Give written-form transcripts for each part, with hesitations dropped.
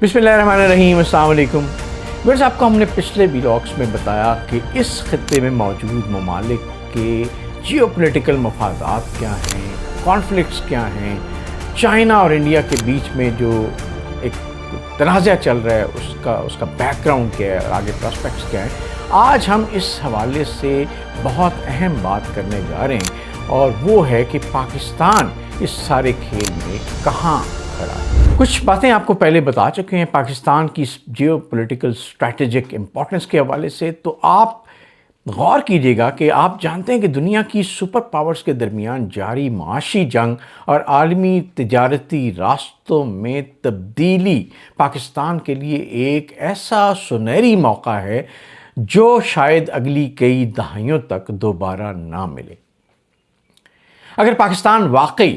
بسم اللہ الرحمن الرحیم، السلام علیکم ویورز۔ آپ کو ہم نے پچھلے ویلاگس میں بتایا کہ اس خطے میں موجود ممالک کے جیو پولیٹیکل مفادات کیا ہیں، کانفلکٹس کیا ہیں، چائنا اور انڈیا کے بیچ میں جو ایک تنازع چل رہا ہے اس کا بیک گراؤنڈ کیا ہے اور آگے پراسپیکٹس کیا ہیں۔ آج ہم اس حوالے سے بہت اہم بات کرنے جا رہے ہیں اور وہ ہے کہ پاکستان اس سارے کھیل میں کہاں کھڑا ہے۔ کچھ باتیں آپ کو پہلے بتا چکے ہیں پاکستان کی جیو پولیٹیکل اسٹریٹجک امپورٹنس کے حوالے سے، تو آپ غور کیجئے گا کہ آپ جانتے ہیں کہ دنیا کی سپر پاورز کے درمیان جاری معاشی جنگ اور عالمی تجارتی راستوں میں تبدیلی پاکستان کے لیے ایک ایسا سنہری موقع ہے جو شاید اگلی کئی دہائیوں تک دوبارہ نہ ملے۔ اگر پاکستان واقعی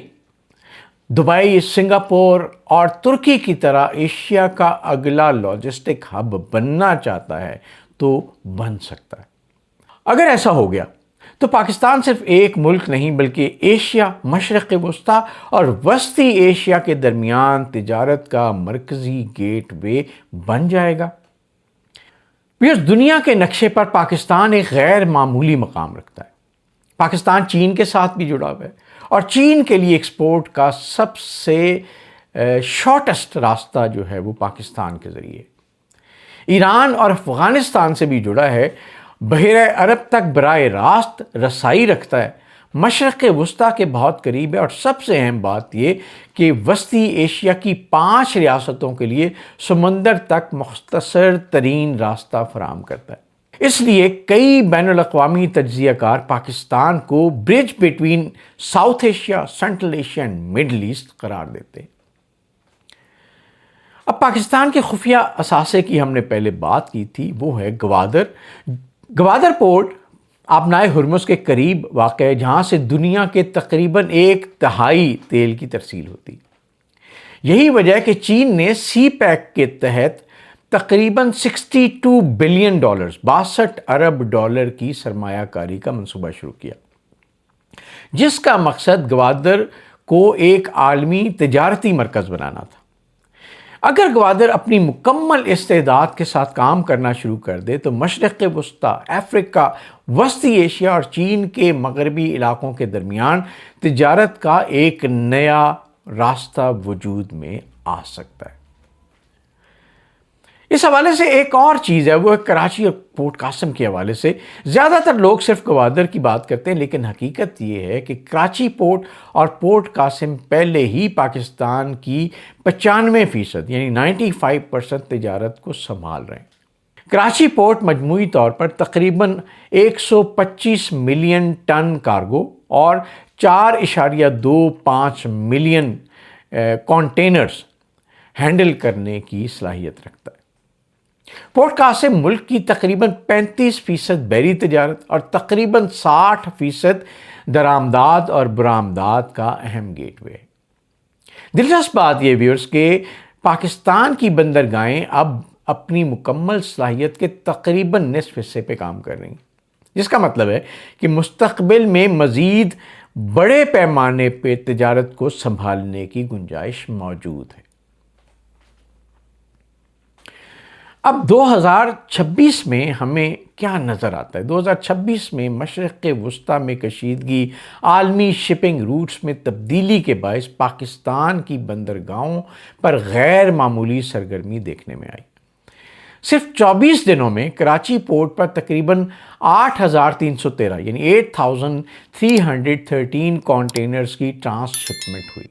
دبئی، سنگاپور اور ترکی کی طرح ایشیا کا اگلا لاجسٹک ہب بننا چاہتا ہے تو بن سکتا ہے۔ اگر ایسا ہو گیا تو پاکستان صرف ایک ملک نہیں بلکہ ایشیا، مشرق وسطیٰ اور وسطی ایشیا کے درمیان تجارت کا مرکزی گیٹ وے بن جائے گا۔ دنیا کے نقشے پر پاکستان ایک غیر معمولی مقام رکھتا ہے۔ پاکستان چین کے ساتھ بھی جڑا ہوا ہے اور چین کے لیے ایکسپورٹ کا سب سے شارٹسٹ راستہ جو ہے وہ پاکستان کے ذریعے۔ ایران اور افغانستان سے بھی جڑا ہے، بحیرہ عرب تک براہ راست رسائی رکھتا ہے، مشرق وسطیٰ کے بہت قریب ہے اور سب سے اہم بات یہ کہ وسطی ایشیا کی 5 ریاستوں کے لیے سمندر تک مختصر ترین راستہ فراہم کرتا ہے۔ اس لیے کئی بین الاقوامی تجزیہ کار پاکستان کو bridge between South Asia, Central Asia and Middle East قرار دیتے ہیں۔ اب پاکستان کے خفیہ اثاثے کی ہم نے پہلے بات کی تھی، وہ ہے گوادر پورٹ آبنائے ہرمز کے قریب واقع ہے، جہاں سے دنیا کے تقریباً 1/3 تیل کی ترسیل ہوتی۔ یہی وجہ ہے کہ چین نے سی پیک کے تحت تقریباً $62 بلین 62 ارب ڈالر کی سرمایہ کاری کا منصوبہ شروع کیا، جس کا مقصد گوادر کو ایک عالمی تجارتی مرکز بنانا تھا۔ اگر گوادر اپنی مکمل استعداد کے ساتھ کام کرنا شروع کر دے تو مشرق وسطیٰ، افریقہ، وسطی ایشیا اور چین کے مغربی علاقوں کے درمیان تجارت کا ایک نیا راستہ وجود میں آ سکتا ہے۔ اس حوالے سے ایک اور چیز ہے، وہ ہے کراچی اور پورٹ قاسم کے حوالے سے۔ زیادہ تر لوگ صرف گوادر کی بات کرتے ہیں، لیکن حقیقت یہ ہے کہ کراچی پورٹ اور پورٹ قاسم پہلے ہی پاکستان کی 95% یعنی 95% تجارت کو سنبھال رہے ہیں۔ کراچی پورٹ مجموعی طور پر تقریباً 125 ملین ٹن کارگو اور 4.25 ملین کانٹینرز ہینڈل کرنے کی صلاحیت رکھتا ہے۔ پورٹ قاسم ملک کی تقریباً 35% بحری تجارت اور تقریباً 60% درآمدات اور برآمدات کا اہم گیٹ وے ہے۔ دلچسپ بات یہ ویورز کہ پاکستان کی بندرگاہیں اب اپنی مکمل صلاحیت کے تقریباً نصف حصے پہ کام کر رہی ہیں، جس کا مطلب ہے کہ مستقبل میں مزید بڑے پیمانے پہ تجارت کو سنبھالنے کی گنجائش موجود ہے۔ اب 2026 میں ہمیں کیا نظر آتا ہے؟ 2026 میں مشرق وسطیٰ میں کشیدگی، عالمی شپنگ روٹس میں تبدیلی کے باعث پاکستان کی بندرگاہوں پر غیر معمولی سرگرمی دیکھنے میں آئی۔ صرف 24 دنوں میں کراچی پورٹ پر تقریباً 8,313 یعنی 8,313 کانٹینرز کی ٹرانس شپمنٹ ہوئی،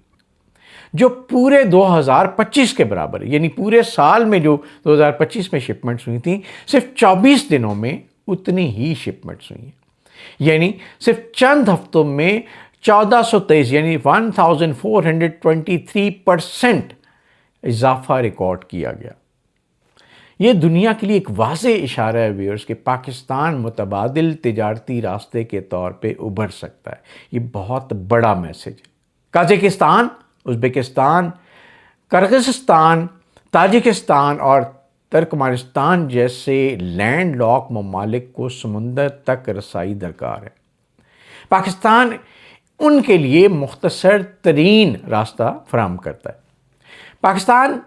جو پورے 2025 کے برابر ہے۔ یعنی پورے سال میں جو 2025 میں شپمنٹس ہوئی تھیں، صرف 24 دنوں میں اتنی ہی شپمنٹس ہوئی ہیں۔ یعنی صرف چند ہفتوں میں 1423 یعنی 1423% اضافہ ریکارڈ کیا گیا۔ یہ دنیا کے لیے ایک واضح اشارہ ہے ویورز کہ پاکستان متبادل تجارتی راستے کے طور پہ ابھر سکتا ہے۔ یہ بہت بڑا میسج ہے۔ قازقستان، ازبکستان، کرغزستان، تاجکستان اور ترکمانستان جیسے لینڈ لاک ممالک کو سمندر تک رسائی درکار ہے۔ پاکستان ان کے لیے مختصر ترین راستہ فراہم کرتا ہے۔ پاکستان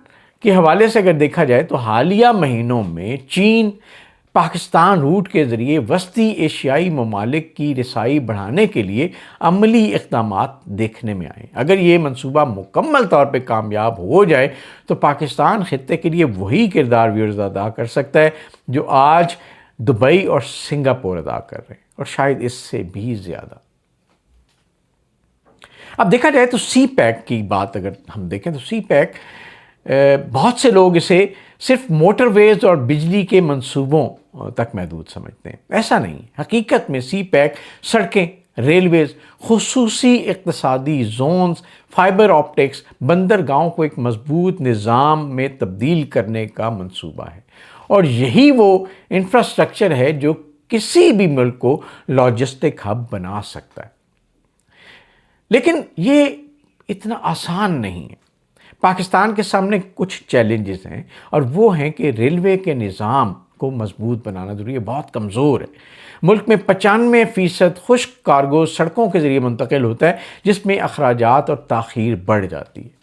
کے حوالے سے اگر دیکھا جائے تو حالیہ مہینوں میں چین پاکستان روٹ کے ذریعے وسطی ایشیائی ممالک کی رسائی بڑھانے کے لیے عملی اقدامات دیکھنے میں آئے۔ اگر یہ منصوبہ مکمل طور پہ کامیاب ہو جائے تو پاکستان خطے کے لیے وہی کردار ویورز ادا کر سکتا ہے جو آج دبئی اور سنگاپور ادا کر رہے ہیں، اور شاید اس سے بھی زیادہ۔ اب دیکھا جائے تو سی پیک کی بات اگر ہم دیکھیں تو سی پیک بہت سے لوگ اسے صرف موٹر ویز اور بجلی کے منصوبوں تک محدود سمجھتے ہیں۔ ایسا نہیں، حقیقت میں سی پیک سڑکیں، ریلویز، خصوصی اقتصادی زونز، فائبر آپٹکس، بندرگاہوں کو ایک مضبوط نظام میں تبدیل کرنے کا منصوبہ ہے، اور یہی وہ انفراسٹرکچر ہے جو کسی بھی ملک کو لاجسٹک ہب بنا سکتا ہے۔ لیکن یہ اتنا آسان نہیں ہے۔ پاکستان کے سامنے کچھ چیلنجز ہیں، اور وہ ہیں کہ ریلوے کے نظام کو مضبوط بنانا ضروری ہے، بہت کمزور ہے۔ ملک میں 95% خشک کارگو سڑکوں کے ذریعے منتقل ہوتا ہے، جس میں اخراجات اور تاخیر بڑھ جاتی ہے۔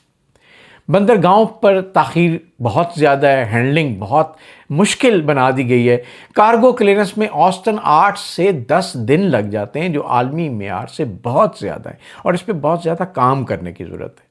بندرگاہوں پر تاخیر بہت زیادہ ہے، ہینڈلنگ بہت مشکل بنا دی گئی ہے۔ کارگو کلیئرنس میں اوسطاً 8 سے 10 دن لگ جاتے ہیں، جو عالمی معیار سے بہت زیادہ ہے، اور اس پہ بہت زیادہ کام کرنے کی ضرورت ہے۔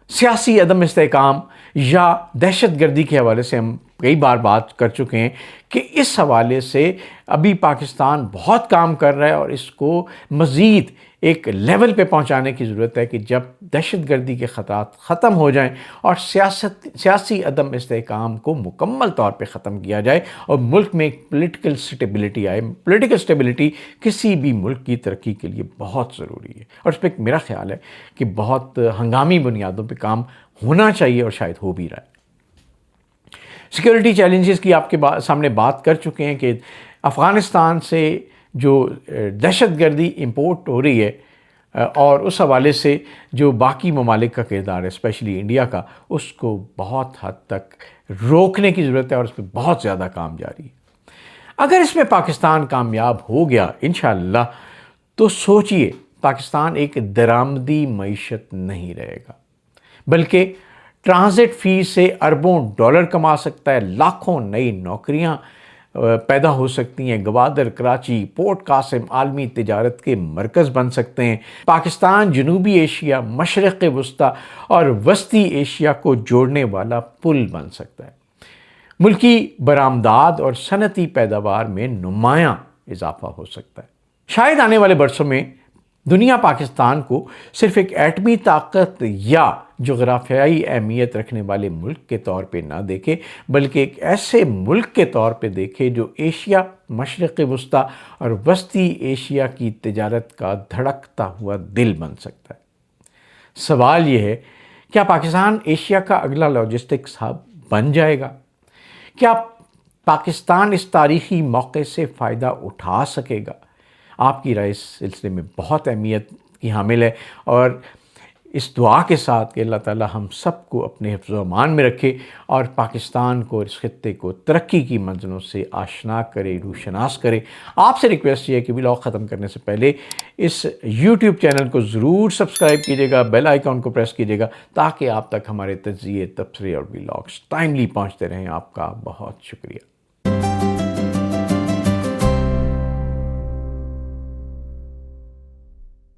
سیاسی عدم استحکام یا دہشت گردی کے حوالے سے ہم کئی بار بات کر چکے ہیں کہ اس حوالے سے ابھی پاکستان بہت کام کر رہا ہے، اور اس کو مزید ایک لیول پہ پہنچانے کی ضرورت ہے کہ جب دہشت گردی کے خطرات ختم ہو جائیں اور سیاسی عدم استحکام کو مکمل طور پہ ختم کیا جائے اور ملک میں ایک پولیٹیکل سٹیبلٹی آئے۔ پولیٹیکل سٹیبلٹی کسی بھی ملک کی ترقی کے لیے بہت ضروری ہے، اور اس پہ میرا خیال ہے کہ بہت ہنگامی بنیادوں پہ کام ہونا چاہیے، اور شاید ہو بھی رہا ہے۔ سیکیورٹی چیلنجز کی آپ کے سامنے بات کر چکے ہیں کہ افغانستان سے جو دہشت گردی امپورٹ ہو رہی ہے، اور اس حوالے سے جو باقی ممالک کا کردار ہے، اسپیشلی انڈیا کا، اس کو بہت حد تک روکنے کی ضرورت ہے، اور اس پہ بہت زیادہ کام جاری ہے۔ اگر اس میں پاکستان کامیاب ہو گیا انشاءاللہ، تو سوچئے پاکستان ایک درآمدی معیشت نہیں رہے گا، بلکہ ٹرانزٹ فی سے اربوں ڈالر کما سکتا ہے، لاکھوں نئی نوکریاں پیدا ہو سکتی ہیں، گوادر، کراچی، پورٹ قاسم عالمی تجارت کے مرکز بن سکتے ہیں۔ پاکستان جنوبی ایشیا، مشرق وسطیٰ اور وسطی ایشیا کو جوڑنے والا پل بن سکتا ہے۔ ملکی برآمدات اور صنعتی پیداوار میں نمایاں اضافہ ہو سکتا ہے۔ شاید آنے والے برسوں میں دنیا پاکستان کو صرف ایک ایٹمی طاقت یا جغرافیائی اہمیت رکھنے والے ملک کے طور پہ نہ دیکھے، بلکہ ایک ایسے ملک کے طور پہ دیکھے جو ایشیا، مشرق وسطیٰ اور وسطی ایشیا کی تجارت کا دھڑکتا ہوا دل بن سکتا ہے۔ سوال یہ ہے، کیا پاکستان ایشیا کا اگلا لاجسٹکس ہب بن جائے گا؟ کیا پاکستان اس تاریخی موقع سے فائدہ اٹھا سکے گا؟ آپ کی رائے اس سلسلے میں بہت اہمیت کی حامل ہے، اور اس دعا کے ساتھ کہ اللہ تعالیٰ ہم سب کو اپنے حفظ و امان میں رکھے، اور پاکستان کو اور اس خطے کو ترقی کی منزلوں سے آشنا کرے، روشناس کرے۔ آپ سے ریکویسٹ یہ ہے کہ ولاگ ختم کرنے سے پہلے اس یوٹیوب چینل کو ضرور سبسکرائب کیجیے گا، بیل آئیکن کو پریس کیجیے گا، تاکہ آپ تک ہمارے تجزیے، تبصرے اور ولاگز ٹائملی پہنچتے رہیں۔ آپ کا بہت شکریہ۔